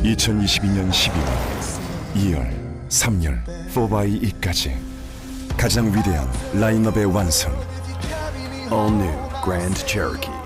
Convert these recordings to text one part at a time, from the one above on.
2022년 12월, 2열, 3열, 4x2까지 가장 위대한 라인업의 완성. All new Grand Cherokee.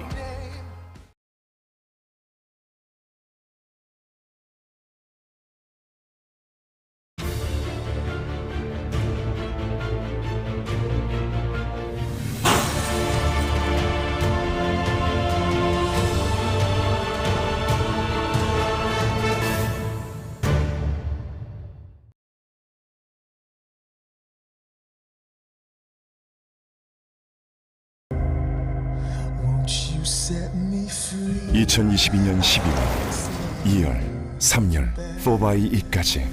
You set me free. 2022년 12월, 2열, 3열, 4x2까지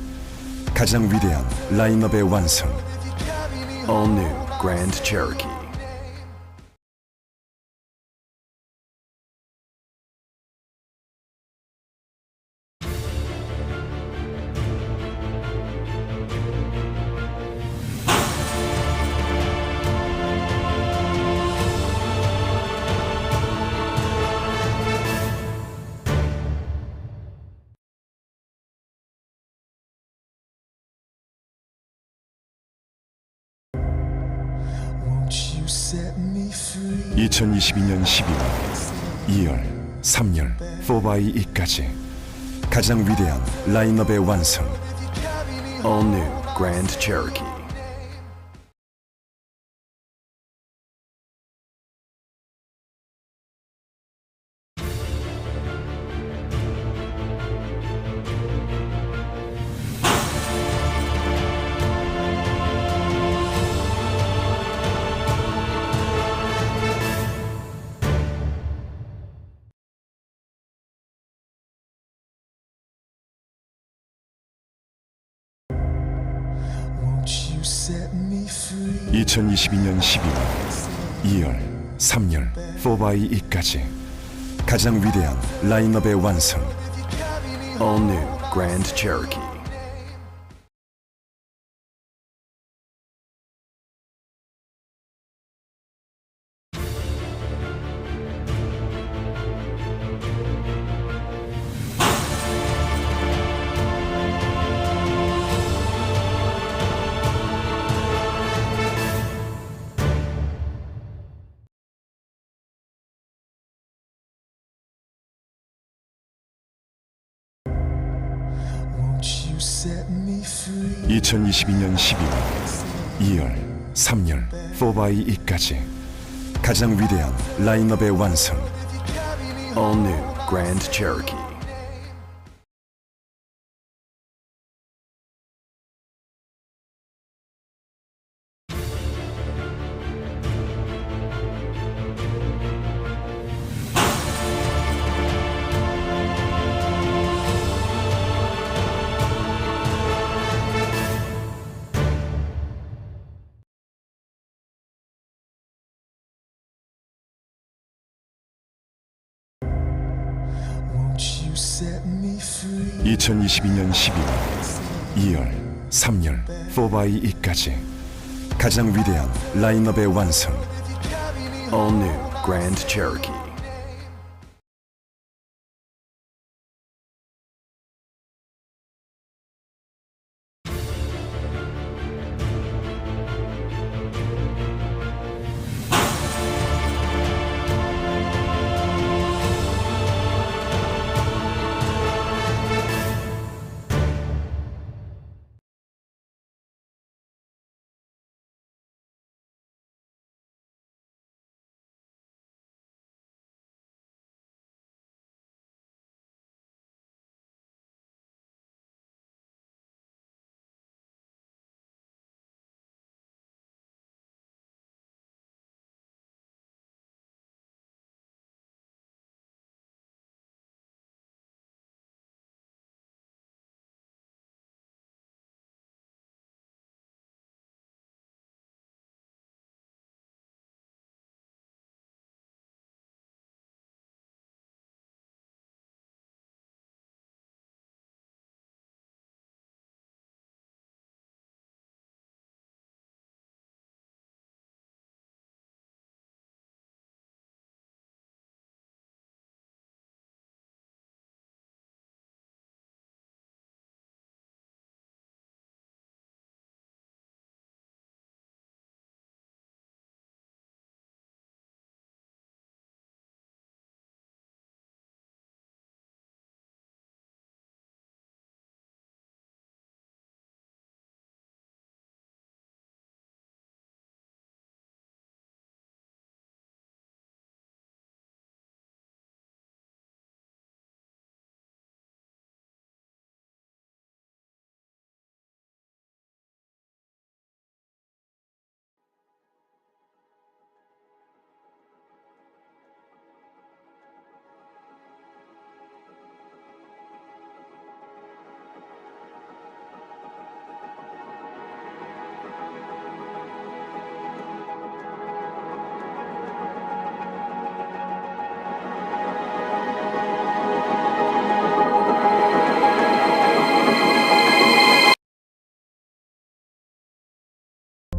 가장 위대한 라인업의 완성. All new Grand Cherokee. You set me free. 2022년 12월, 2열, 3열, 4x2까지 가장 위대한 라인업의 완성. All new Grand Cherokee. You set me free. 2022년 12월, 2열, 3열, 4x2까지 가장 위대한 라인업의 완성. All new Grand Cherokee. You set me free. 2022년 12월, 2열, 3열, 4x2까지 가장 위대한 라인업의 완성. All new Grand Cherokee. You set me free. 2022년 12월, 2열, 3열, 4x2까지 가장 위대한 라인업의 완성. All new Grand Cherokee.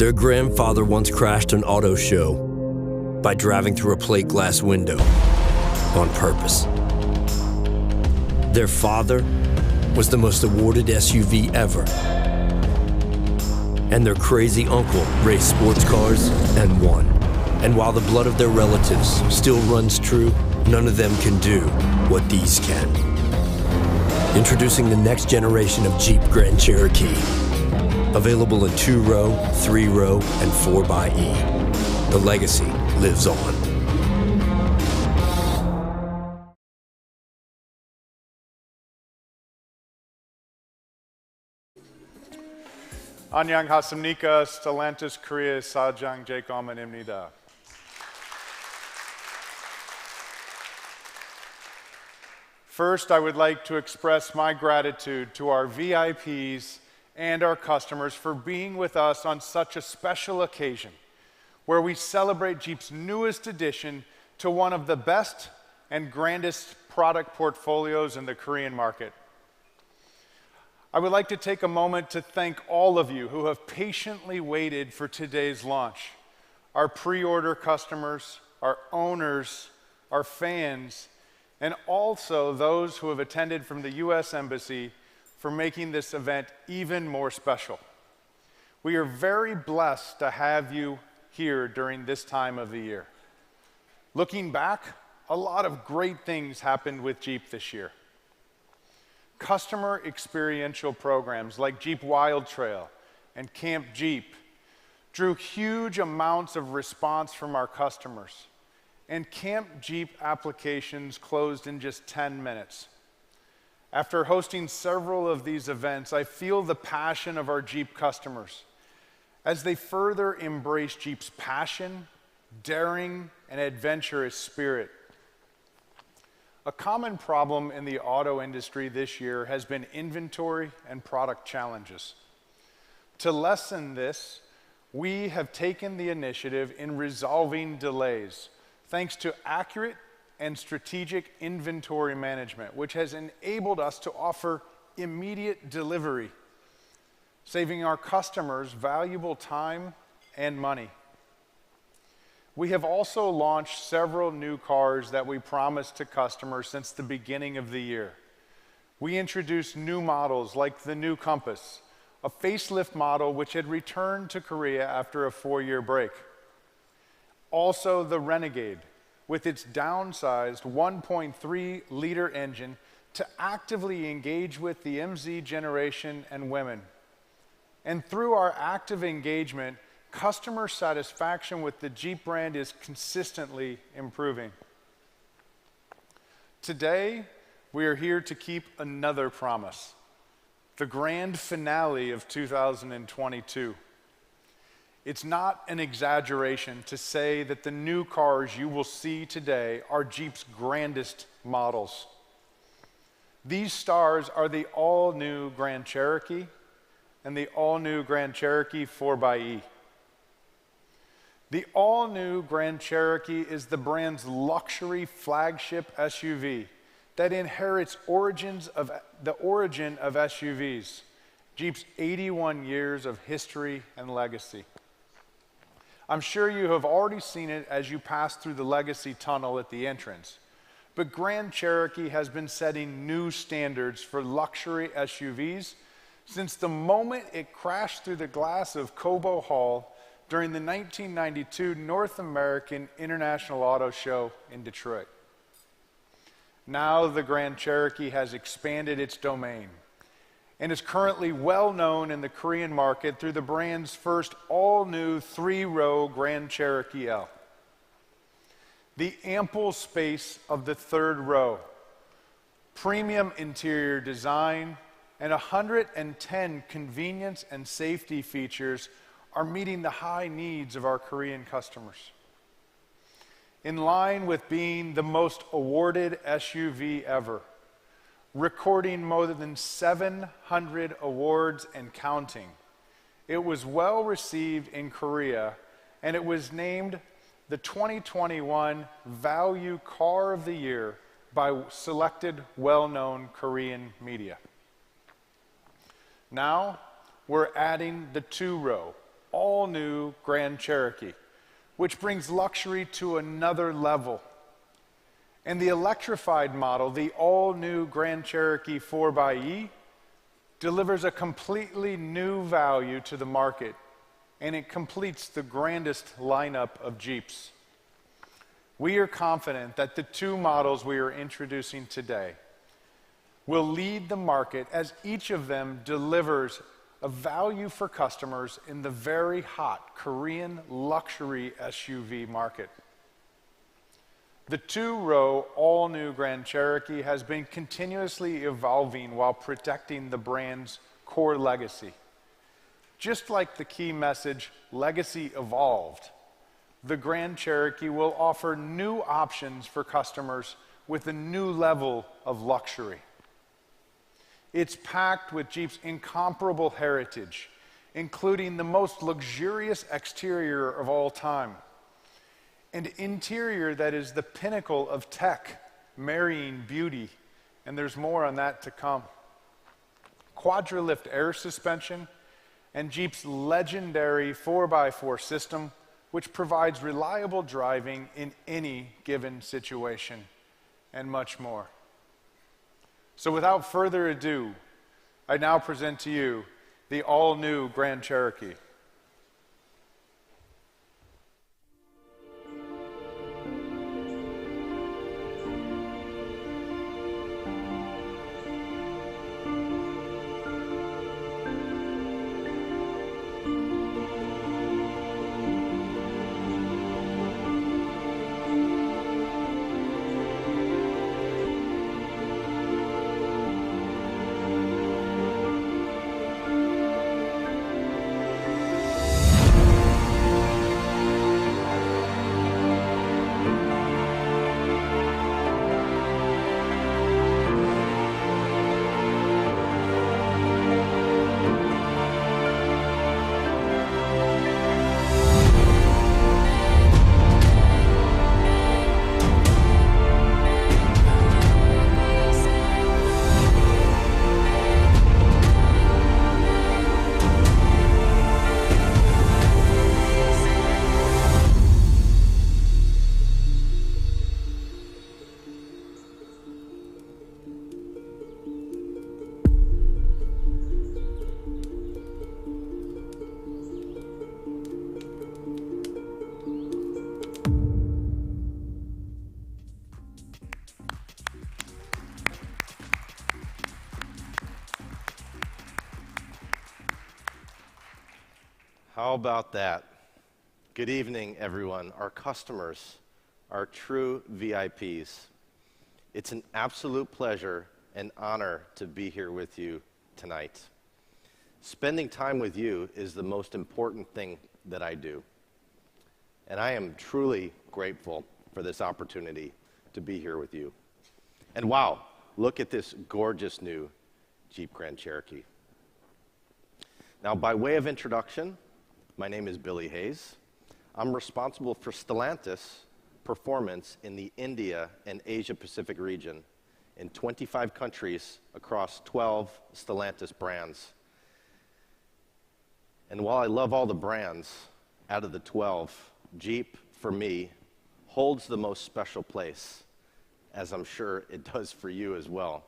Their grandfather once crashed an auto show by driving through a plate glass window on purpose. Their father was the most awarded SUV ever. And their crazy uncle raced sports cars and won. And while the blood of their relatives still runs true, none of them can do what these can. Introducing the next generation of Jeep Grand Cherokee. Available in 2-row, 3-row, and 4xe. The legacy lives on. 안녕하십니까. Stellantis Korea 사전계약입니다. First, I would like to express my gratitude to our VIPs and our customers for being with us on such a special occasion, where we celebrate Jeep's newest addition to one of the best and grandest product portfolios in the Korean market. I would like to take a moment to thank all of you who have patiently waited for today's launch. Our pre-order customers, our owners, our fans, and also those who have attended from the U.S. Embassy for making this event even more special. We are very blessed to have you here during this time of the year. Looking back, a lot of great things happened with Jeep this year. Customer experiential programs like Jeep Wild Trail and Camp Jeep drew huge amounts of response from our customers, and Camp Jeep applications closed in just 10 minutes. After hosting several of these events, I feel the passion of our Jeep customers as they further embrace Jeep's passion, daring, and adventurous spirit. A common problem in the auto industry this year has been inventory and product challenges. To lessen this, we have taken the initiative in resolving delays, thanks to accurate and strategic inventory management, which has enabled us to offer immediate delivery, saving our customers valuable time and money. We have also launched several new cars that we promised to customers since the beginning of the year. We introduced new models like the new Compass, a facelift model which had returned to Korea after a 4-year break. Also the Renegade, with its downsized 1.3-liter engine to actively engage with the MZ generation and women. And through our active engagement, customer satisfaction with the Jeep brand is consistently improving. Today, we are here to keep another promise, the grand finale of 2022. It's not an exaggeration to say that the new cars you will see today are Jeep's grandest models. These stars are the all-new Grand Cherokee and the all-new Grand Cherokee 4xe. The all-new Grand Cherokee is the brand's luxury flagship SUV that inherits the origin of SUVs, Jeep's 81 years of history and legacy. I'm sure you have already seen it as you pass through the Legacy Tunnel at the entrance, but Grand Cherokee has been setting new standards for luxury SUVs since the moment it crashed through the glass of Cobo Hall during the 1992 North American International Auto Show in Detroit. Now the Grand Cherokee has expanded its domain and is currently well known in the Korean market through the brand's first all-new 3-row Grand Cherokee L. The ample space of the 3rd row, premium interior design, and 110 convenience and safety features are meeting the high needs of our Korean customers. In line with being the most awarded SUV ever, recording more than 700 awards and counting, it was well received in Korea, and it was named the 2021 Value Car of the Year by selected well-known Korean media. Now, we're adding the 2-row, all-new Grand Cherokee, which brings luxury to another level. And the electrified model, the all-new Grand Cherokee 4xE, delivers a completely new value to the market, and it completes the grandest lineup of Jeeps. We are confident that the two models we are introducing today will lead the market as each of them delivers a value for customers in the very hot Korean luxury SUV market. The two-row, all-new Grand Cherokee has been continuously evolving while protecting the brand's core legacy. Just like the key message, legacy evolved, the Grand Cherokee will offer new options for customers with a new level of luxury. It's packed with Jeep's incomparable heritage, including the most luxurious exterior of all time, an interior that is the pinnacle of tech, marrying beauty, and there's more on that to come. Quadralift air suspension, and Jeep's legendary 4x4 system, which provides reliable driving in any given situation, and much more. So without further ado, I now present to you the all-new Grand Cherokee. How about that? Good evening, everyone. Our customers, our true VIPs. It's an absolute pleasure and honor to be here with you tonight. Spending time with you is the most important thing that I do. And I am truly grateful for this opportunity to be here with you. And wow, look at this gorgeous new Jeep Grand Cherokee. Now, by way of introduction, my name is Billy Hayes. I'm responsible for Stellantis performance in the India and Asia Pacific region in 25 countries across 12 Stellantis brands. And while I love all the brands, out of the 12, Jeep, for me, holds the most special place, as I'm sure it does for you as well.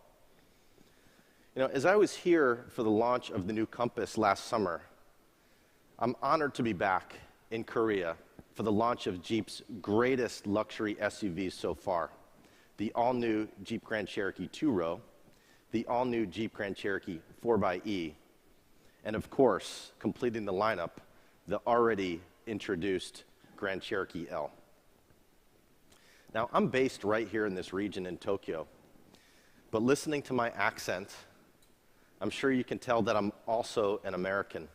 You know, as I was here for the launch of the new Compass last summer, I'm honored to be back in Korea for the launch of Jeep's greatest luxury SUVs so far, the all-new Jeep Grand Cherokee 2-row, the all-new Jeep Grand Cherokee 4xE, and of course, completing the lineup, the already introduced Grand Cherokee L. Now, I'm based right here in this region in Tokyo, but listening to my accent, I'm sure you can tell that I'm also an American.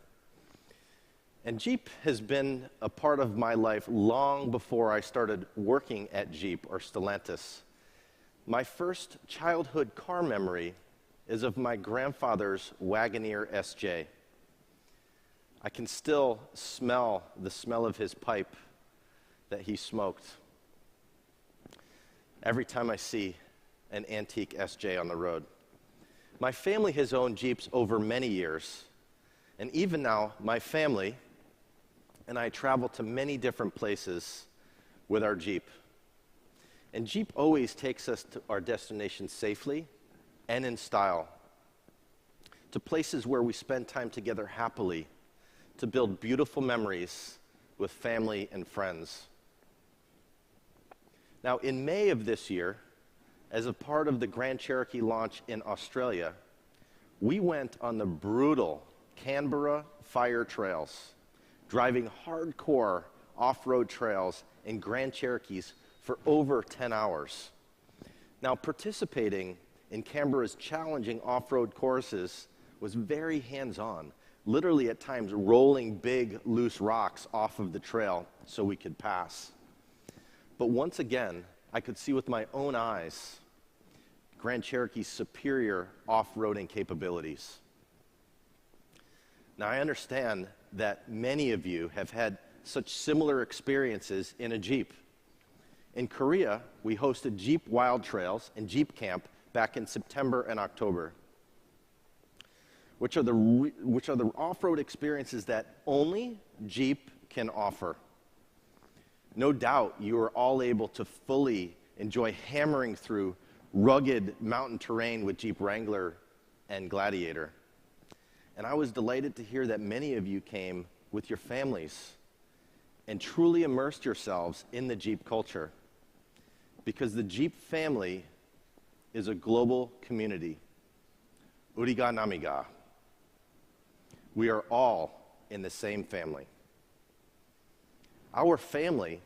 And Jeep has been a part of my life long before I started working at Jeep or Stellantis. My first childhood car memory is of my grandfather's Wagoneer SJ. I can still smell the smell of his pipe that he smoked every time I see an antique SJ on the road. My family has owned Jeeps over many years, and even now, my family, and I travel to many different places with our Jeep. And Jeep always takes us to our destination safely and in style, to places where we spend time together happily, to build beautiful memories with family and friends. Now, in May of this year, as a part of the Grand Cherokee launch in Australia, we went on the brutal Canberra Fire Trails, driving hardcore off-road trails in Grand Cherokees for over 10 hours. Now, participating in Canberra's challenging off-road courses was very hands-on, literally at times rolling big, loose rocks off of the trail so we could pass. But once again, I could see with my own eyes Grand Cherokee's superior off-roading capabilities. Now, I understand that many of you have had such similar experiences in a Jeep. In Korea, we hosted Jeep Wild Trails and Jeep Camp back in September and October, which are the off-road experiences that only Jeep can offer. No doubt you are all able to fully enjoy hammering through rugged mountain terrain with Jeep Wrangler and Gladiator. And I was delighted to hear that many of you came with your families and truly immersed yourselves in the Jeep culture, because the Jeep family is a global community. Uriga namiga. We are all in the same family. Our family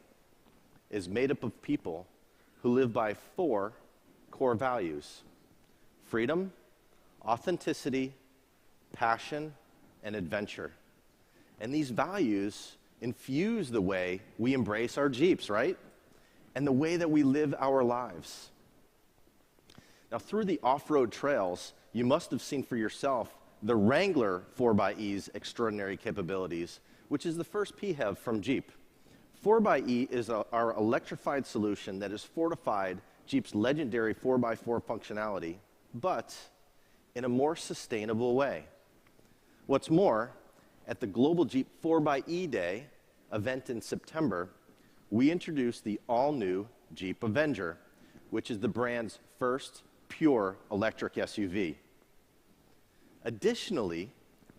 is made up of people who live by 4 core values: freedom, authenticity, passion, and adventure. And these values infuse the way we embrace our Jeeps, right? And the way that we live our lives. Now, through the off-road trails, you must have seen for yourself the Wrangler 4xE's extraordinary capabilities, which is the first PHEV from Jeep. 4xE is our electrified solution that has fortified Jeep's legendary 4x4 functionality, but in a more sustainable way. What's more, at the Global Jeep 4xE Day event in September, we introduced the all-new Jeep Avenger, which is the brand's first pure electric SUV. Additionally,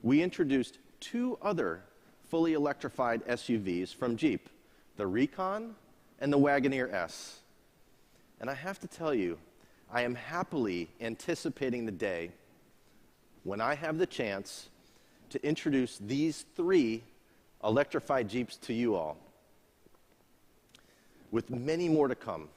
we introduced 2 other fully electrified SUVs from Jeep, the Recon and the Wagoneer S. And I have to tell you, I am happily anticipating the day when I have the chance to introduce these 3 electrified Jeeps to you all, with many more to come.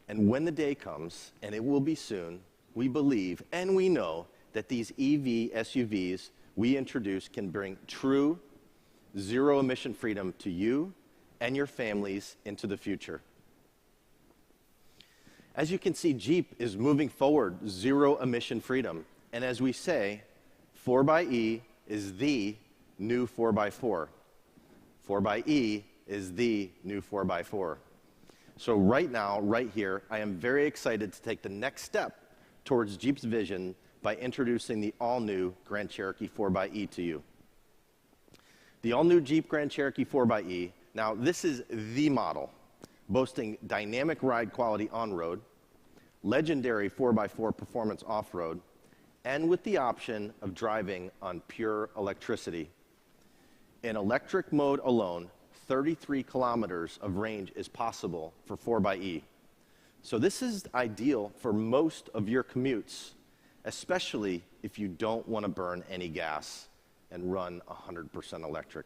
And when the day comes, and it will be soon, we believe and we know that these EV SUVs we introduce can bring true zero-emission freedom to you and your families into the future. As you can see, Jeep is moving forward zero-emission freedom. And as we say, 4xE is the new 4x4. 4xE is the new 4x4. So right now, right here, I am very excited to take the next step towards Jeep's vision by introducing the all-new Grand Cherokee 4xE to you. The all-new Jeep Grand Cherokee 4xE, now this is the model, boasting dynamic ride quality on-road, legendary 4x4 performance off-road, and with the option of driving on pure electricity. In electric mode alone, 33 kilometers of range is possible for 4xE. So this is ideal for most of your commutes, especially if you don't want to burn any gas and run 100% electric.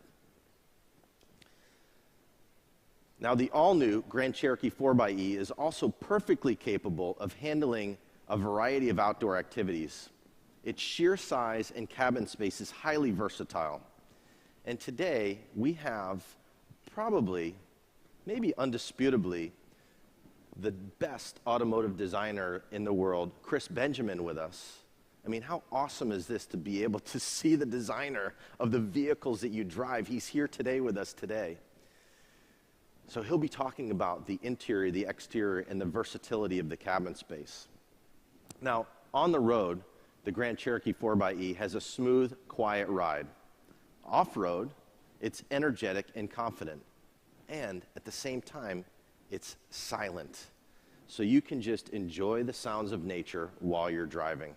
Now, the all-new Grand Cherokee 4xE is also perfectly capable of handling a variety of outdoor activities. Its sheer size and cabin space is highly versatile. And today, we have probably, maybe undisputably, the best automotive designer in the world, Chris Benjamin, with us. I mean, how awesome is this to be able to see the designer of the vehicles that you drive? He's here today with us today. So he'll be talking about the interior, the exterior, and the versatility of the cabin space. Now, on the road, the Grand Cherokee 4xE has a smooth, quiet ride. Off-road, It's energetic and confident. And at the same time, it's silent. So you can just enjoy the sounds of nature while you're driving.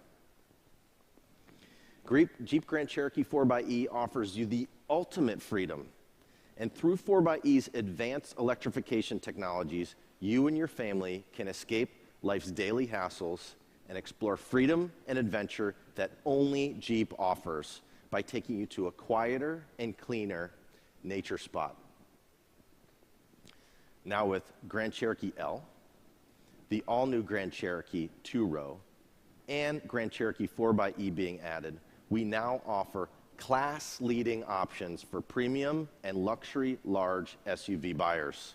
Jeep Grand Cherokee 4xE offers you the ultimate freedom. And through 4xE's advanced electrification technologies, you and your family can escape life's daily hassles and explore freedom and adventure that only Jeep offers by taking you to a quieter and cleaner nature spot. Now with Grand Cherokee L, the all-new Grand Cherokee 2-row, and Grand Cherokee 4xE being added, we now offer class-leading options for premium and luxury large SUV buyers.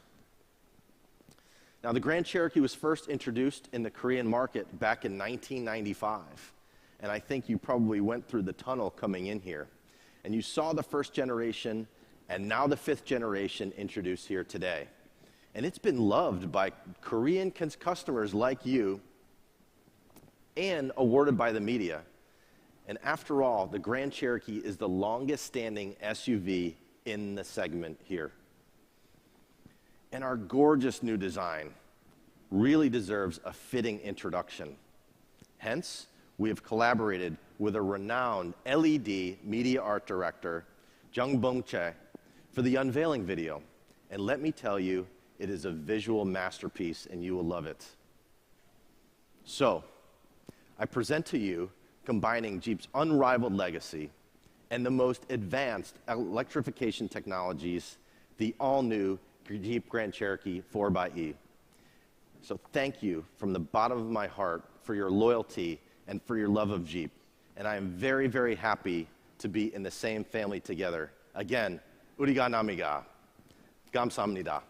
Now, the Grand Cherokee was first introduced in the Korean market back in 1995, and I think you probably went through the tunnel coming in here, and you saw the first generation and now the 5th generation introduced here today. And it's been loved by Korean customers like you and awarded by the media. And after all, the Grand Cherokee is the longest standing SUV in the segment here. And our gorgeous new design really deserves a fitting introduction. Hence, we have collaborated with a renowned LED media art director, Jung Bong-chae, for the unveiling video. And let me tell you, it is a visual masterpiece and you will love it. So, I present to you combining Jeep's unrivaled legacy and the most advanced electrification technologies, the all-new Jeep Grand Cherokee 4xE. So thank you from the bottom of my heart for your loyalty and for your love of Jeep. And I am very, very happy to be in the same family together. Again, 우리가 남이가. 감사합니다.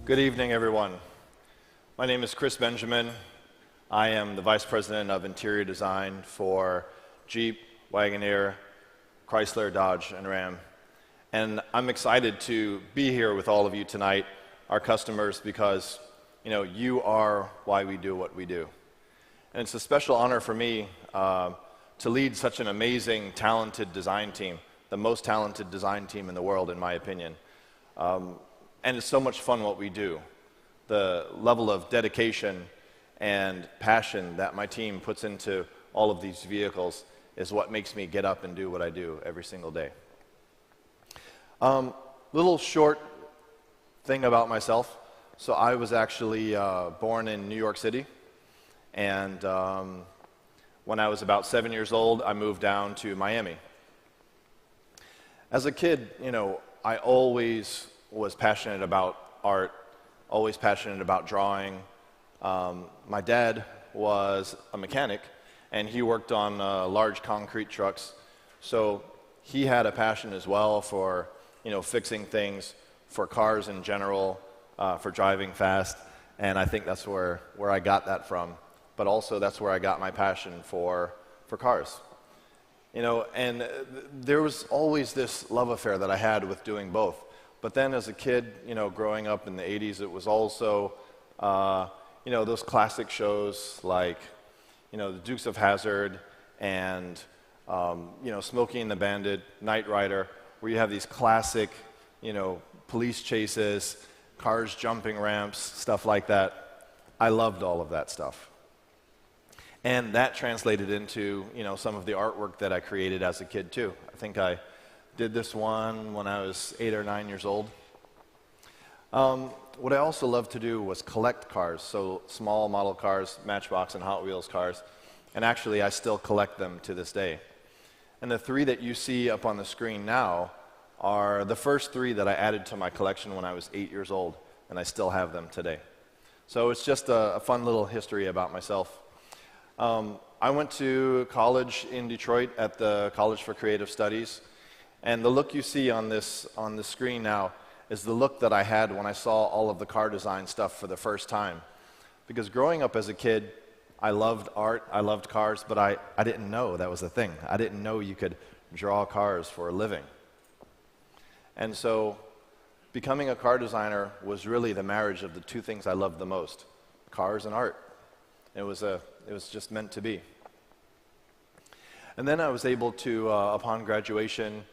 Good evening, everyone. My name is Chris Benjamin. I am the Vice President of Interior Design for Jeep, Wagoneer, Chrysler, Dodge, and Ram. And I'm excited to be here with all of you tonight, our customers, because you are why we do what we do. And it's a special honor for me to lead such an amazing, talented design team, the most talented design team in the world, in my opinion. And it's so much fun what we do. The level of dedication and passion that my team puts into all of these vehicles is what makes me get up and do what I do every single day. Little short thing about myself. So I was actually born in New York City, and when I was about 7 years old, I moved down to Miami. As a kid, I always was passionate about art, always passionate about drawing. My dad was a mechanic, and he worked on large concrete trucks. So he had a passion as well for, fixing things, for cars in general, for driving fast. And I think that's where I got that from. But also that's where I got my passion for cars. And there was always this love affair that I had with doing both. But then as a kid, growing up in the 80s, it was also, those classic shows like, the Dukes of Hazzard and, Smokey and the Bandit, Knight Rider, where you have these classic, police chases, cars jumping ramps, stuff like that. I loved all of that stuff. And that translated into, some of the artwork that I created as a kid too. I think I did this one when I was 8 or 9 years old. What I also loved to do was collect cars, so small model cars, Matchbox and Hot Wheels cars, and actually I still collect them to this day. And the 3 that you see up on the screen now are the first 3 that I added to my collection when I was 8 years old, and I still have them today. So it's just a fun little history about myself. I went to college in Detroit at the College for Creative Studies, and the look you see on the screen now is the look that I had when I saw all of the car design stuff for the first time. Because growing up as a kid, I loved art, I loved cars, but I didn't know that was a thing. I didn't know you could draw cars for a living. And so becoming a car designer was really the marriage of the 2 things I loved the most, cars and art. It was just meant to be. And then I was able to, upon graduation,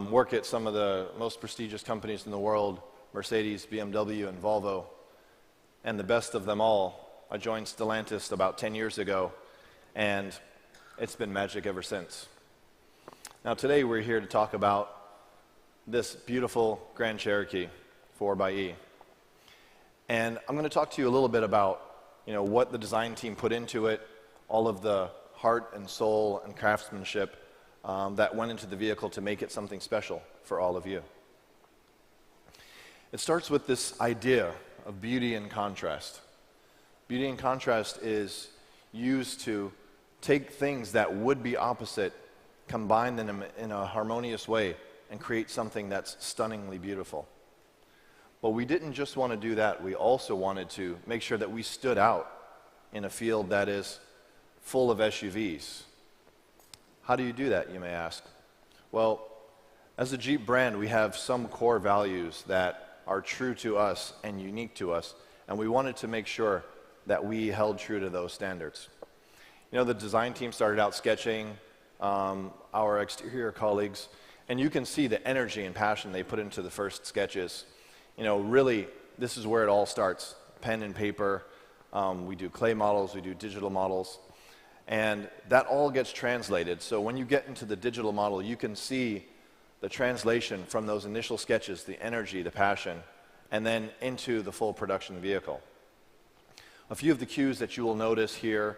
work at some of the most prestigious companies in the world, Mercedes, BMW, and Volvo. And the best of them all, I joined Stellantis about 10 years ago, and it's been magic ever since. Now today we're here to talk about this beautiful Grand Cherokee 4xe. And I'm going to talk to you a little bit about what the design team put into it, all of the heart and soul and craftsmanship that went into the vehicle to make it something special for all of you. It starts with this idea of beauty and contrast. Beauty and contrast is used to take things that would be opposite, combine them in a harmonious way, and create something that's stunningly beautiful. But we didn't just want to do that, we also wanted to make sure that we stood out in a field that is full of SUVs. How do you do that, you may ask? Well, as a Jeep brand, we have some core values that are true to us and unique to us, and we wanted to make sure that we held true to those standards. The design team started out sketching, our exterior colleagues, and you can see the energy and passion they put into the first sketches. Really, this is where it all starts. Pen and paper, we do clay models, we do digital models, and that all gets translated. So when you get into the digital model, you can see the translation from those initial sketches, the energy, the passion, and then into the full production vehicle. A few of the cues that you will notice here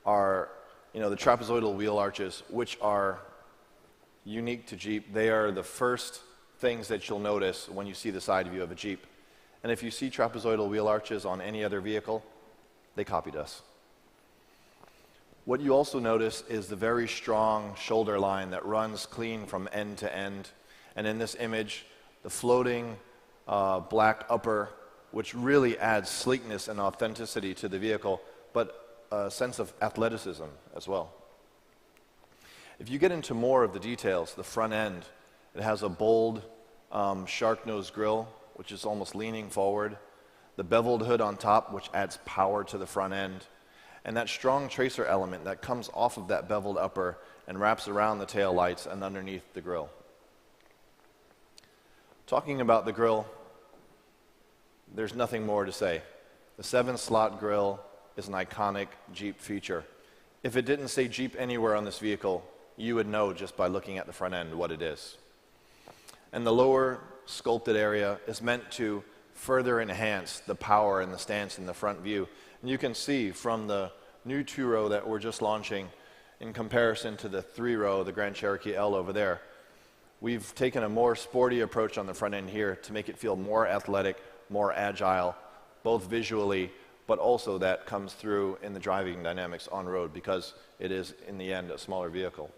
are, the trapezoidal wheel arches, which are unique to Jeep. They are the first things that you'll notice when you see the side view of a Jeep. And if you see trapezoidal wheel arches on any other vehicle, they copied us. What you also notice is the very strong shoulder line that runs clean from end to end. And in this image, the floating black upper, which really adds sleekness and authenticity to the vehicle, but a sense of athleticism as well. If you get into more of the details, the front end, it has a bold shark nose grille, which is almost leaning forward, the beveled hood on top, which adds power to the front end, and that strong tracer element that comes off of that beveled upper and wraps around the tail lights and underneath the grille. Talking about the grille, there's nothing more to say. The 7-slot grille is an iconic Jeep feature. If it didn't say Jeep anywhere on this vehicle, you would know just by looking at the front end what it is. And the lower sculpted area is meant to further enhance the power and the stance in the front view. And you can see from the new 2-row that we're just launching in comparison to the 3-row, the Grand Cherokee L over there, we've taken a more sporty approach on the front end here to make it feel more athletic, more agile, both visually, but also that comes through in the driving dynamics on road because it is, in the end, a smaller vehicle.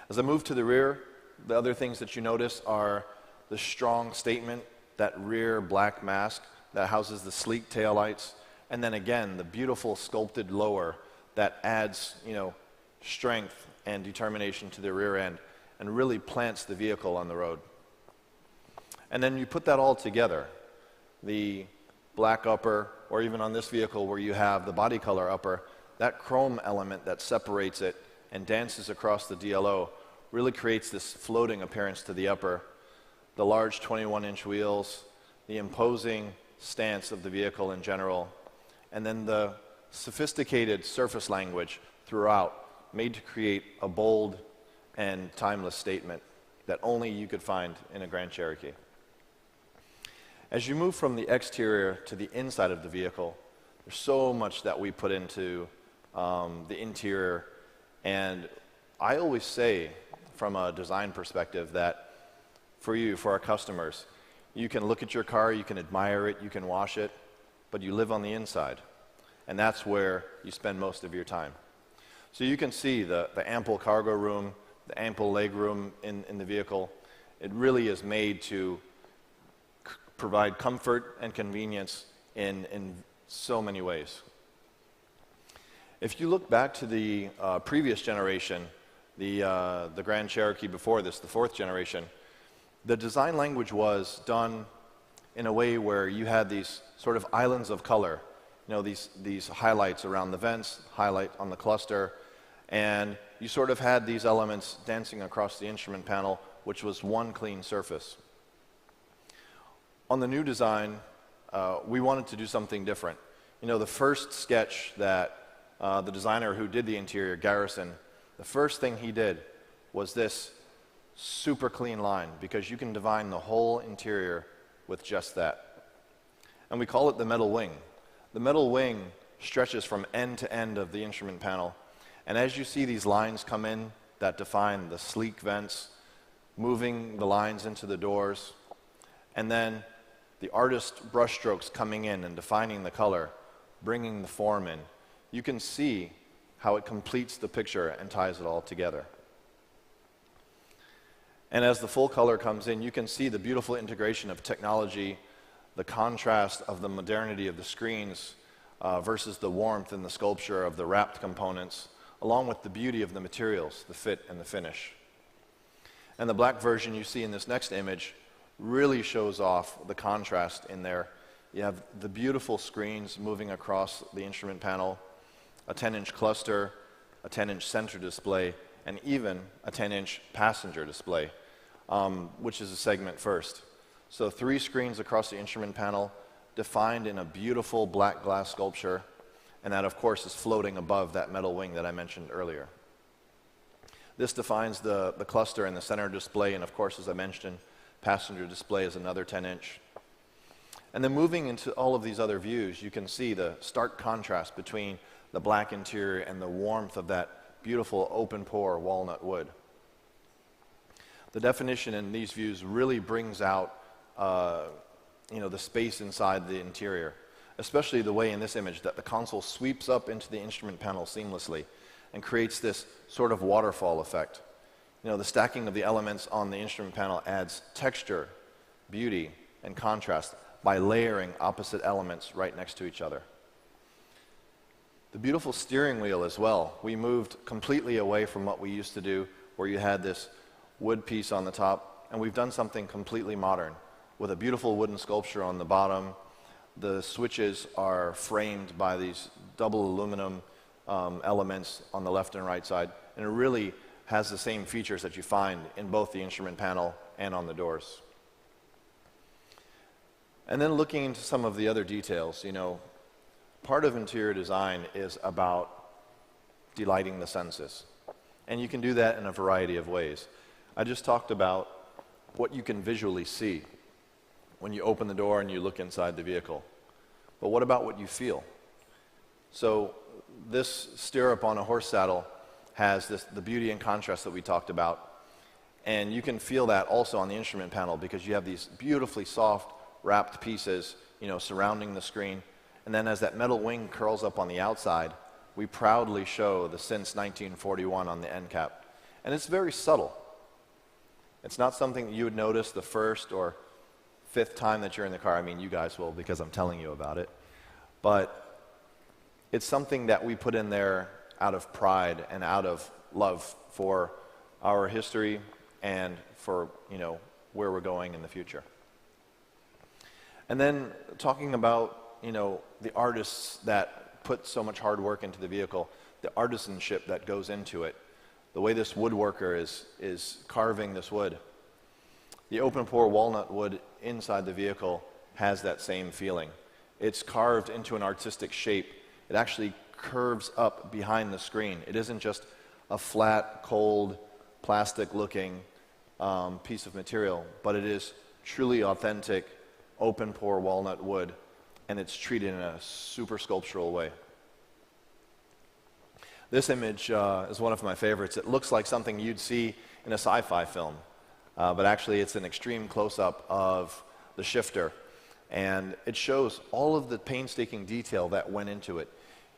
As I move to the rear, the other things that you notice are the strong statement, that rear black mask that houses the sleek taillights, and then again, the beautiful sculpted lower that adds, strength and determination to the rear end and really plants the vehicle on the road. And then you put that all together, the black upper, or even on this vehicle where you have the body color upper, that chrome element that separates it and dances across the DLO really creates this floating appearance to the upper. The large 21-inch wheels, the imposing stance of the vehicle in general, and then the sophisticated surface language throughout made to create a bold and timeless statement that only you could find in a Grand Cherokee. As you move from the exterior to the inside of the vehicle, there's so much that we put into the interior, and I always say from a design perspective that for you, for our customers, you can look at your car, you can admire it, you can wash it, but you live on the inside, and that's where you spend most of your time. So you can see the ample cargo room, the ample leg room in the vehicle. It really is made to provide comfort and convenience in so many ways. If you look back to the previous generation, the Grand Cherokee before this, the 4th generation, the design language was done in a way where you had these sort of islands of color, these highlights around the vents, highlight on the cluster, and you sort of had these elements dancing across the instrument panel, which was one clean surface. On the new design, we wanted to do something different. The first sketch that the designer who did the interior, Garrison, the first thing he did was this super clean line, because you can define the whole interior with just that. And we call it the metal wing. The metal wing stretches from end to end of the instrument panel, and as you see these lines come in that define the sleek vents, moving the lines into the doors, and then the artist brushstrokes coming in and defining the color, bringing the form in, you can see how it completes the picture and ties it all together. And as the full color comes in, you can see the beautiful integration of technology, the contrast of the modernity of the screens versus the warmth and the sculpture of the wrapped components, along with the beauty of the materials, the fit and the finish. And the black version you see in this next image really shows off the contrast in there. You have the beautiful screens moving across the instrument panel, a 10-inch cluster, a 10-inch center display, and even a 10-inch passenger display, which is a segment first. So 3 screens across the instrument panel, defined in a beautiful black glass sculpture, and that, of course, is floating above that metal wing that I mentioned earlier. This defines the cluster and the center display, and of course, as I mentioned, passenger display is another 10-inch. And then moving into all of these other views, you can see the stark contrast between the black interior and the warmth of that beautiful open-pore walnut wood. The definition in these views really brings out the space inside the interior, especially the way in this image that the console sweeps up into the instrument panel seamlessly and creates this sort of waterfall effect. The stacking of the elements on the instrument panel adds texture, beauty, and contrast by layering opposite elements right next to each other. The beautiful steering wheel as well. We moved completely away from what we used to do, where you had this wood piece on the top, and we've done something completely modern with a beautiful wooden sculpture on the bottom. The switches are framed by these double aluminum elements on the left and right side, and it really has the same features that you find in both the instrument panel and on the doors. And then looking into some of the other details, part of interior design is about delighting the senses. And you can do that in a variety of ways. I just talked about what you can visually see when you open the door and you look inside the vehicle. But what about what you feel? So this stirrup on a horse saddle has the beauty and contrast that we talked about. And you can feel that also on the instrument panel because you have these beautifully soft wrapped pieces, surrounding the screen. And then as that metal wing curls up on the outside, we proudly show the since 1941 on the end cap. And it's very subtle. It's not something that you would notice the first or fifth time that you're in the car. I mean, you guys will because I'm telling you about it. But it's something that we put in there out of pride and out of love for our history and for, where we're going in the future. And then talking about, the artists that put so much hard work into the vehicle, the artisanship that goes into it, the way this woodworker is carving this wood. The open pore walnut wood inside the vehicle has that same feeling. It's carved into an artistic shape. It actually curves up behind the screen. It isn't just a flat, cold, plastic-looking piece of material, but it is truly authentic open pore walnut wood, and it's treated in a super sculptural way. This image is one of my favorites. It looks like something you'd see in a sci-fi film, but actually it's an extreme close-up of the shifter, and it shows all of the painstaking detail that went into it.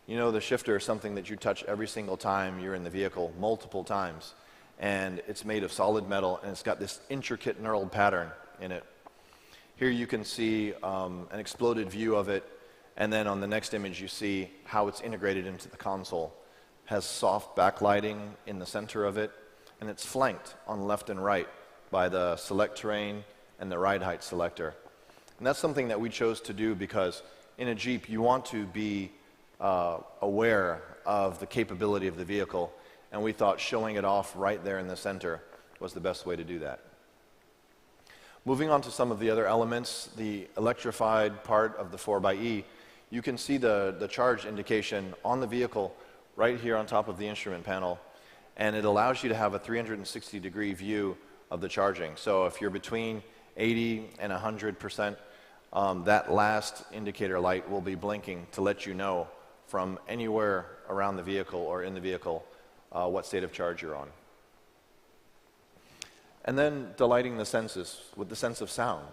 The shifter is something that you touch every single time you're in the vehicle, multiple times, and it's made of solid metal, and it's got this intricate knurled pattern in it. Here you can see an exploded view of it, and then on the next image you see how it's integrated into the console. It has soft backlighting in the center of it, and it's flanked on left and right by the select terrain and the ride height selector. And that's something that we chose to do because in a Jeep you want to be aware of the capability of the vehicle, and we thought showing it off right there in the center was the best way to do that. Moving on to some of the other elements, the electrified part of the 4xe, you can see the charge indication on the vehicle right here on top of the instrument panel, and it allows you to have a 360-degree view of the charging. So if you're between 80 and 100%, that last indicator light will be blinking to let you know from anywhere around the vehicle or in the vehicle what state of charge you're on. And then delighting the senses with the sense of sound.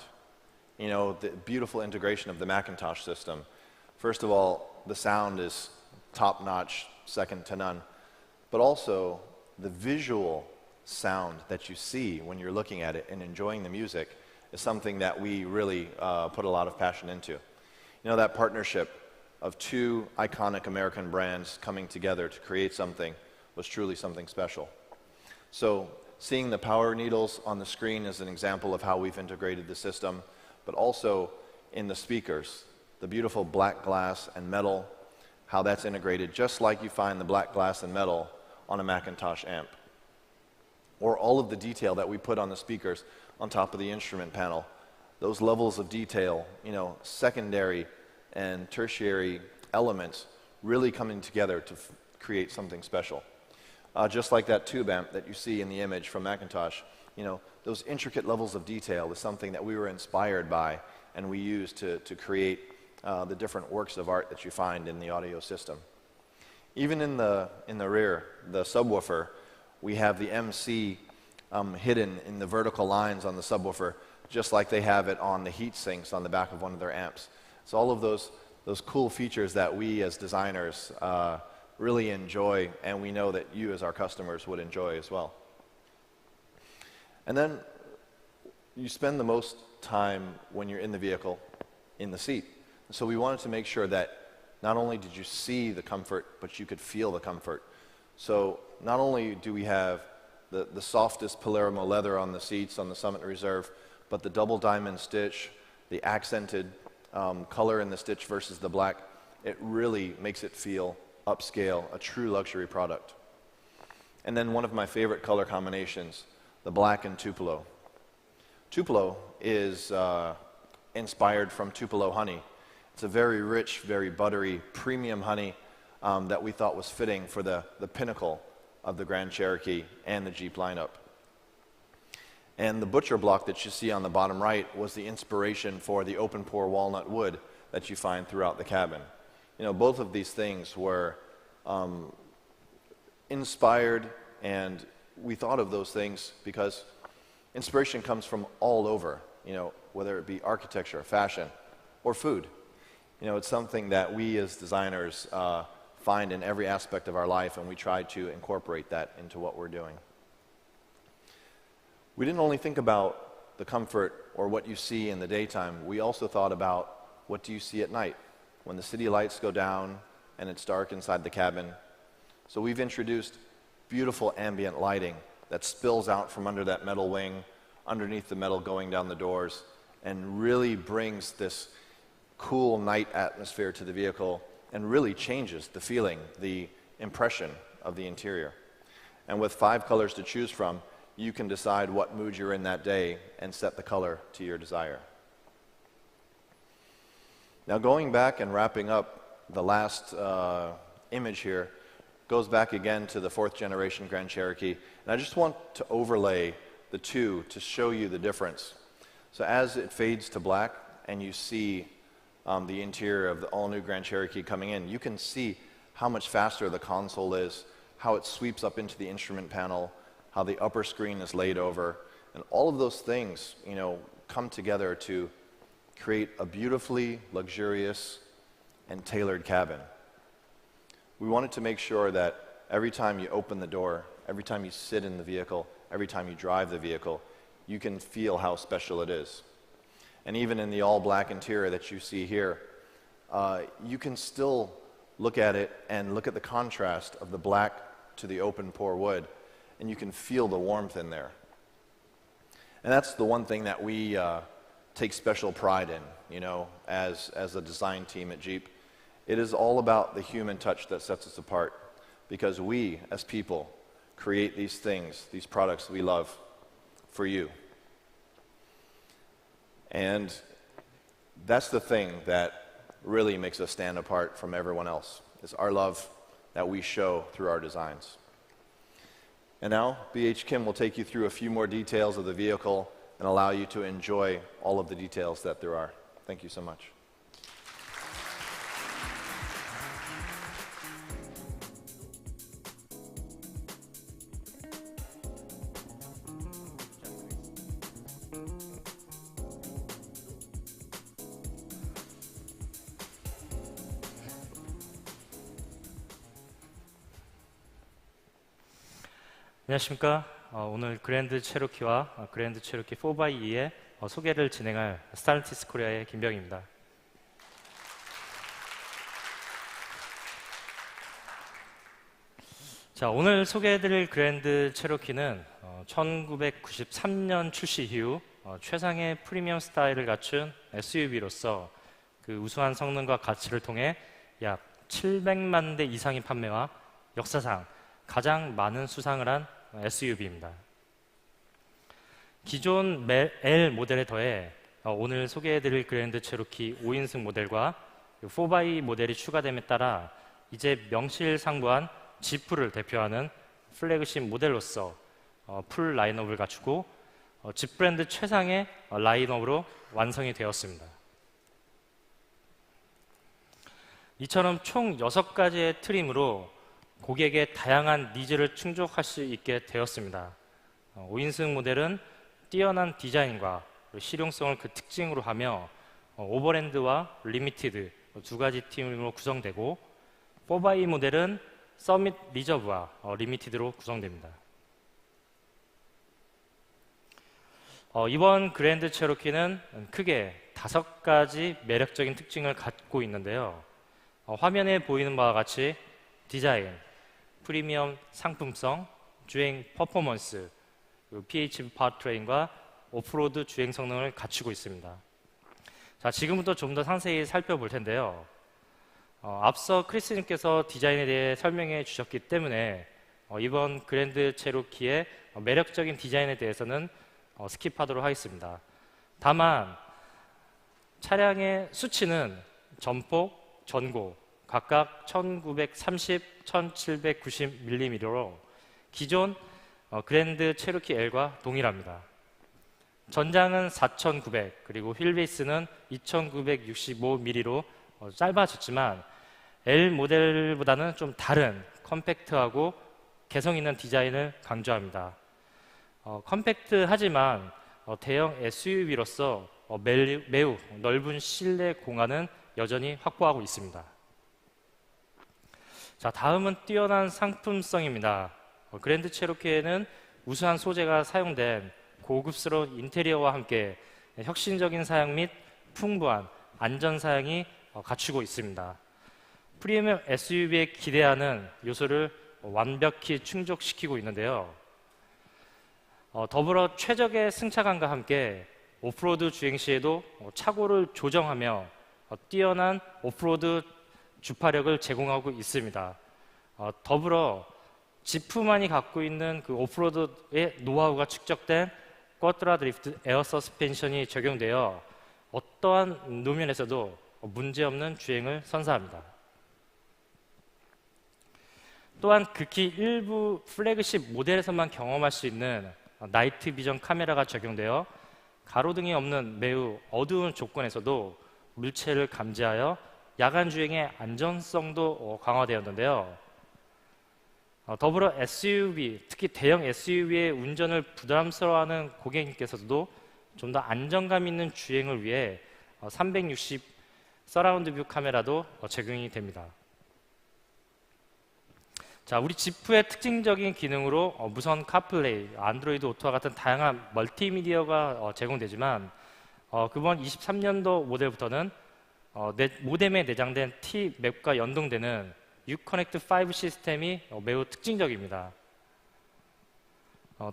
The beautiful integration of the Macintosh system. First of all, the sound is top-notch, second to none. But also, the visual sound that you see when you're looking at it and enjoying the music is something that we really put a lot of passion into. That partnership of two iconic American brands coming together to create something was truly something special. So seeing the power needles on the screen is an example of how we've integrated the system, but also in the speakers, the beautiful black glass and metal, how that's integrated just like you find the black glass and metal on a Macintosh amp. Or all of the detail that we put on the speakers on top of the instrument panel. Those levels of detail, secondary and tertiary elements really coming together to create something special. Just like that tube amp that you see in the image from Macintosh, those intricate levels of detail is something that we were inspired by and we used to create the different works of art that you find in the audio system. Even in the rear, the subwoofer, we have the MC hidden in the vertical lines on the subwoofer, just like they have it on the heat sinks on the back of one of their amps. So all of those cool features that we as designers really enjoy, and we know that you as our customers would enjoy as well. And then you spend the most time when you're in the vehicle in the seat. So we wanted to make sure that not only did you see the comfort, but you could feel the comfort. So not only do we have the softest Palermo leather on the seats on the Summit Reserve, but the double diamond stitch, the accented color in the stitch versus the black, it really makes it feel upscale, a true luxury product. And then one of my favorite color combinations, the black and Tupelo. Tupelo is inspired from Tupelo honey, It's a very rich, very buttery, premium honey that we thought was fitting for the pinnacle of the Grand Cherokee and the Jeep lineup. And the butcher block that you see on the bottom right was the inspiration for the open pore walnut wood that you find throughout the cabin. You know, both of these things were inspired, and we thought of those things because inspiration comes from all over, you know, whether it be architecture, fashion, or food. You know, it's something that we as designers find in every aspect of our life, and we try to incorporate that into what we're doing. We didn't only think about the comfort or what you see in the daytime, we also thought about what do you see at night when the city lights go down and it's dark inside the cabin. So we've introduced beautiful ambient lighting that spills out from under that metal wing, underneath the metal going down the doors, and really brings this cool night atmosphere to the vehicle and really changes the feeling, the impression of the interior. And with 5 colors to choose from, you can decide what mood you're in that day and set the color to your desire. Now, going back and wrapping up the last image here goes back again to the 4th generation Grand Cherokee, and I just want to overlay the two to show you the difference. So as it fades to black and you see the interior of the all-new Grand Cherokee coming in, you can see how much faster the console is, how it sweeps up into the instrument panel, how the upper screen is laid over, and all of those things, you know, come together to create a beautifully luxurious and tailored cabin. We wanted to make sure that every time you open the door, every time you sit in the vehicle, every time you drive the vehicle, you can feel how special it is. And even in the all-black interior that you see here, you can still look at it and look at the contrast of the black to the open pore wood, and you can feel the warmth in there. And that's the one thing that we take special pride in, you know, as a design team at Jeep. It is all about the human touch that sets us apart, because we, as people, create these things, these products we love for you. And that's the thing that really makes us stand apart from everyone else, is our love that we show through our designs. And now, B.H. Kim will take you through a few more details of the vehicle and allow you to enjoy all of the details that there are. Thank you so much. 안녕하십니까. 오늘 그랜드 체로키와 그랜드 체로키 4x2의 소개를 진행할 스탈란티스 코리아의 김병입니다. 자, 오늘 소개해드릴 그랜드 체로키는 1993년 출시 이후 최상의 프리미엄 스타일을 갖춘 SUV로서 그 우수한 성능과 가치를 통해 약 700만 대 이상의 판매와 역사상 가장 많은 수상을 한 SUV입니다. 기존 L 모델에 더해 오늘 소개해드릴 그랜드 체로키 5인승 모델과 4x 모델이 추가됨에 따라 이제 명실상부한 지프를 대표하는 플래그십 모델로서 풀 라인업을 갖추고 집 브랜드 최상의 라인업으로 완성이 되었습니다. 이처럼 총 6가지의 트림으로 고객의 다양한 니즈를 충족할 수 있게 되었습니다. 5인승 모델은 뛰어난 디자인과 실용성을 그 특징으로 하며 오버랜드와 리미티드 2가지 팀으로 구성되고 4x 모델은 서밋 리저브와 리미티드로 구성됩니다. 이번 그랜드 체로키는 크게 5가지 매력적인 특징을 갖고 있는데요. 화면에 보이는 바와 같이 디자인, 프리미엄 상품성, 주행 퍼포먼스, PHEV 파워트레인과 오프로드 주행 성능을 갖추고 있습니다. 자, 지금부터 좀 더 상세히 살펴볼 텐데요. 앞서 크리스님께서 디자인에 대해 설명해 주셨기 때문에 이번 그랜드 체로키의 매력적인 디자인에 대해서는 스킵하도록 하겠습니다. 다만 차량의 수치는 전폭, 전고 각각 1930, 1790mm로 기존 그랜드 체로키 L과 동일합니다. 전장은 4900, 그리고 휠베이스는 2965mm로 짧아졌지만 L 모델보다는 좀 다른 컴팩트하고 개성 있는 디자인을 강조합니다. 컴팩트하지만 대형 SUV로서 매우 넓은 실내 공간은 여전히 확보하고 있습니다. 자, 다음은 뛰어난 상품성입니다. 그랜드 체로키에는 우수한 소재가 사용된 고급스러운 인테리어와 함께 혁신적인 사양 및 풍부한 안전 사양이 갖추고 있습니다. 프리미엄 SUV에 기대하는 요소를 완벽히 충족시키고 있는데요. 더불어 최적의 승차감과 함께 오프로드 주행 시에도 차고를 조정하며 뛰어난 오프로드 주파력을 제공하고 있습니다. 더불어 지프만이 갖고 있는 그 오프로드의 노하우가 축적된 쿼드라 드리프트 에어 서스펜션이 적용되어 어떠한 노면에서도 문제없는 주행을 선사합니다. 또한 극히 일부 플래그십 모델에서만 경험할 수 있는 나이트 비전 카메라가 적용되어 가로등이 없는 매우 어두운 조건에서도 물체를 감지하여 야간 주행의 안전성도 강화되었는데요. 더불어 SUV, 특히 대형 SUV의 운전을 부담스러워하는 고객님께서도 좀 더 안정감 있는 주행을 위해 360 서라운드 뷰 카메라도 적용이 됩니다. 자, 우리 지프의 특징적인 기능으로 무선 카플레이, 안드로이드 오토와 같은 다양한 멀티미디어가 제공되지만 그번 23년도 모델부터는 모뎀에 내장된 T-맵과 연동되는 유커넥트 5 시스템이 매우 특징적입니다.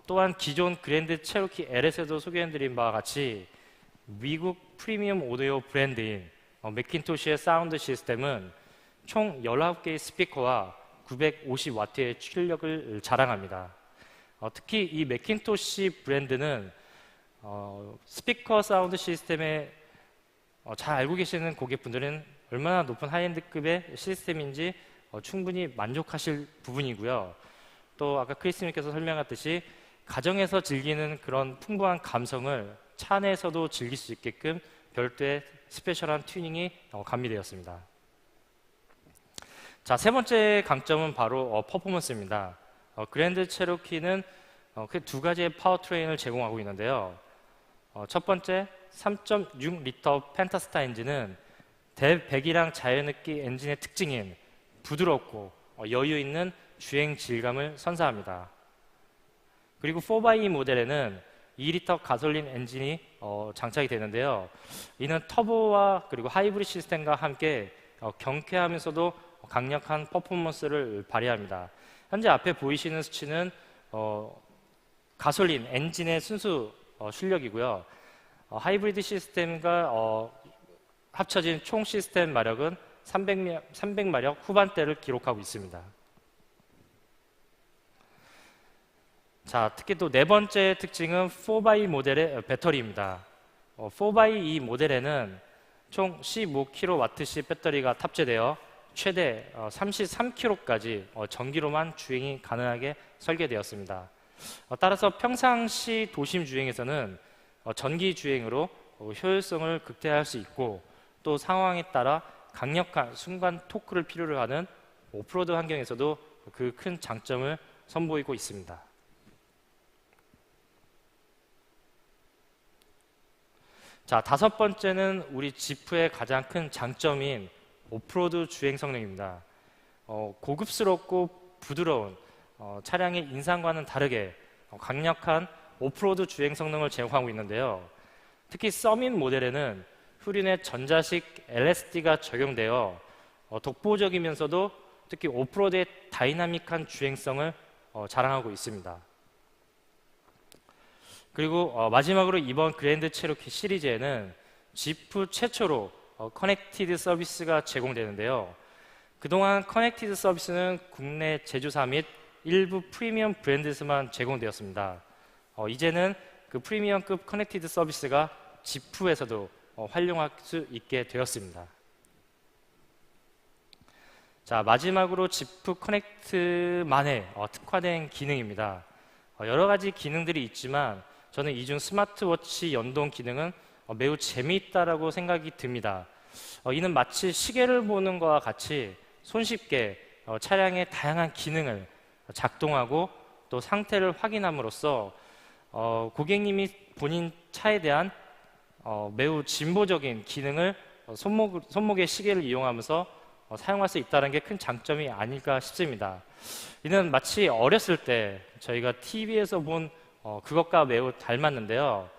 또한 기존 그랜드 체로키 L에서도 소개해드린 바와 같이 미국 프리미엄 오디오 브랜드인 맥킨토시의 사운드 시스템은 총 19개의 스피커와 950W의 출력을 자랑합니다. 특히 이 맥킨토시 브랜드는 스피커 사운드 시스템에 잘 알고 계시는 고객분들은 얼마나 높은 하이엔드급의 시스템인지 충분히 만족하실 부분이고요. 또 아까 크리스님께서 설명했듯이 가정에서 즐기는 그런 풍부한 감성을 차 내에서도 즐길 수 있게끔 별도의 스페셜한 튜닝이 가미되었습니다. 자, 세 번째 강점은 바로 퍼포먼스입니다. 그랜드 체로키는 그 두 가지의 파워트레인을 제공하고 있는데요. 첫 번째 3.6리터 펜타스타 엔진은 대배기량 자연흡기 엔진의 특징인 부드럽고 여유 있는 주행 질감을 선사합니다. 그리고 4x2 모델에는 2리터 가솔린 엔진이 장착이 되는데요. 이는 터보와 그리고 하이브리드 시스템과 함께 경쾌하면서도 강력한 퍼포먼스를 발휘합니다. 현재 앞에 보이시는 수치는 가솔린 엔진의 순수 출력이고요. 하이브리드 시스템과 합쳐진 총 시스템 마력은 300마력 후반대를 기록하고 있습니다. 자, 특히 또 네 번째 특징은 4x2 모델의 배터리입니다. 4x2 모델에는 총 15kWh 배터리가 탑재되어 최대 33km까지 전기로만 주행이 가능하게 설계되었습니다. 따라서 평상시 도심 주행에서는 전기 주행으로 효율성을 극대화할 수 있고 또 상황에 따라 강력한 순간 토크를 필요로 하는 오프로드 환경에서도 그 큰 장점을 선보이고 있습니다. 자, 다섯 번째는 우리 지프의 가장 큰 장점인 오프로드 주행 성능입니다. 고급스럽고 부드러운 차량의 인상과는 다르게 강력한 오프로드 주행 성능을 제공하고 있는데요. 특히 서밋 모델에는 후륜에 전자식 LSD가 적용되어 독보적이면서도 특히 오프로드의 다이나믹한 주행성을 자랑하고 있습니다. 그리고 마지막으로 이번 그랜드 체로키 시리즈에는 지프 최초로 커넥티드 서비스가 제공되는데요. 그동안 커넥티드 서비스는 국내 제조사 및 일부 프리미엄 브랜드에서만 제공되었습니다. 이제는 그 프리미엄급 커넥티드 서비스가 지프에서도 활용할 수 있게 되었습니다. 자, 마지막으로 지프 커넥트만의 특화된 기능입니다. 여러 가지 기능들이 있지만 저는 이 중 스마트워치 연동 기능은 매우 재미있다라고 생각이 듭니다. 이는 마치 시계를 보는 것과 같이 손쉽게 차량의 다양한 기능을 작동하고 또 상태를 확인함으로써 고객님이 본인 차에 대한 매우 진보적인 기능을 손목의 시계를 이용하면서 사용할 수 있다는 게 큰 장점이 아닐까 싶습니다. 이는 마치 어렸을 때 저희가 TV에서 본 그것과 매우 닮았는데요.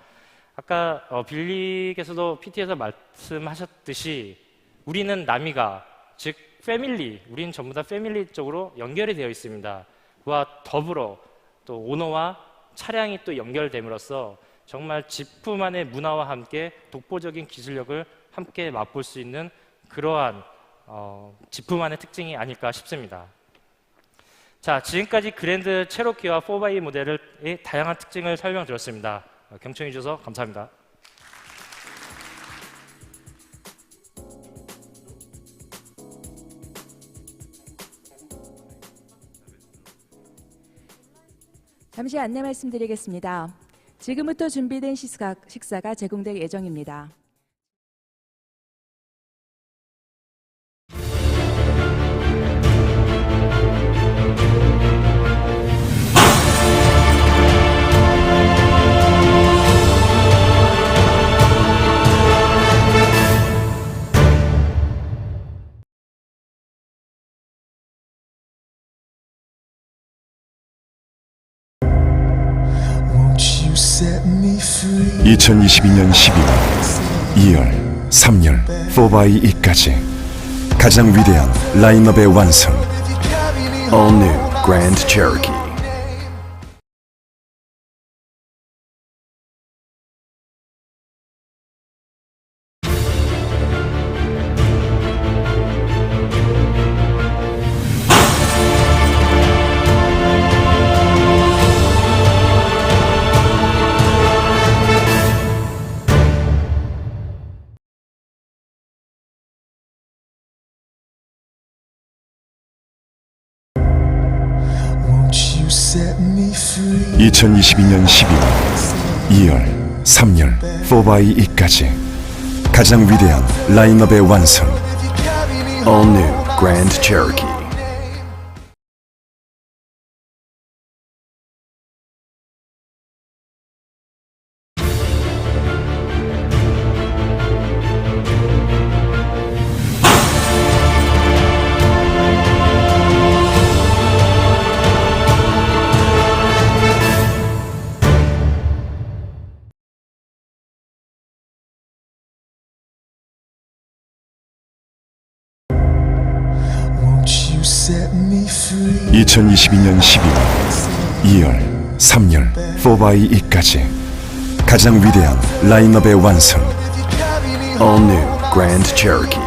아까 빌리께서도 PT에서 말씀하셨듯이 우리는 나미가, 즉 패밀리, 우리는 전부 다 패밀리적으로 연결이 되어 있습니다. 그와 더불어 또 오너와 차량이 또 연결됨으로써 정말 지프만의 문화와 함께 독보적인 기술력을 함께 맛볼 수 있는 그러한 지프만의 특징이 아닐까 싶습니다. 자, 지금까지 그랜드 체로키와 4x 모델의 다양한 특징을 설명드렸습니다. 경청해 주셔서 감사합니다. 잠시 안내 말씀드리겠습니다. 지금부터 준비된 식사가 제공될 예정입니다. set me free. 2022년 12월, 2열, 3열, 4x2까지 가장 위대한 라인업의 완성. All new Grand Cherokee. Set me free. 2022년 12월, 2열, 3열, 4x2까지 가장 위대한 라인업의 완성. All new Grand Cherokee. Set me free. 2022년 12월, 2열, 3열, 4x2까지 가장 위대한 라인업의 완성. All new Grand Cherokee.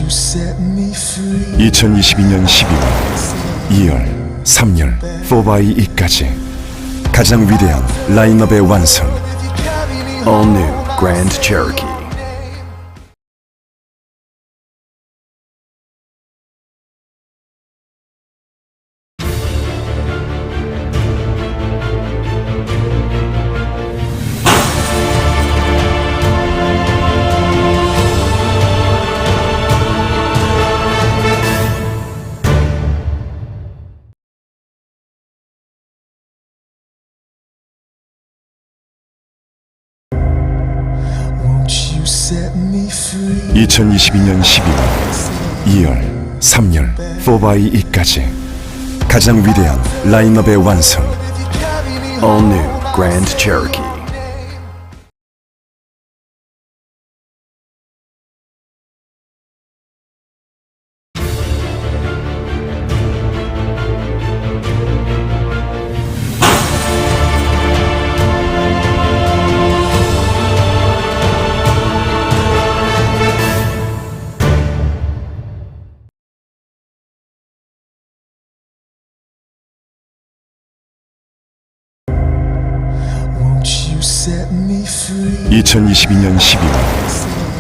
Set me free. 2022년 12월, 2열, 3열, 4x2까지 가장 위대한 라인업의 완성. All new Grand Cherokee. Set me free. 2022년 12월, 2열, 3열, 4x2까지 가장 위대한 라인업의 완성. All new Grand Cherokee. 2022년 12월,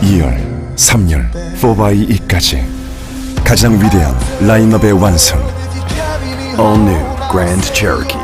2열, 3열, 4x2까지 가장 위대한 라인업의 완성. All new Grand Cherokee.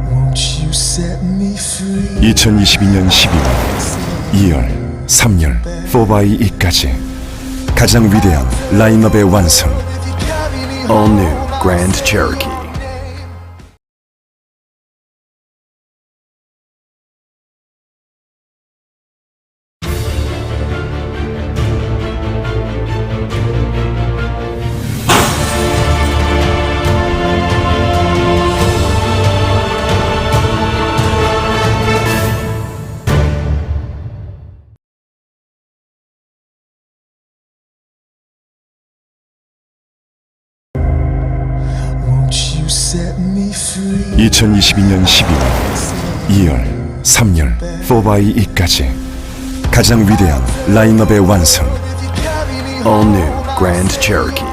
Won't you set me free? 2022년 12월, 2열, 3열, 4x2까지 가장 위대한 라인업의 완성. All new Grand Cherokee. Won't you set me free? 2022년 12월, 2열, 3열, 4x2까지 가장 위대한 라인업의 완성. All new Grand Cherokee.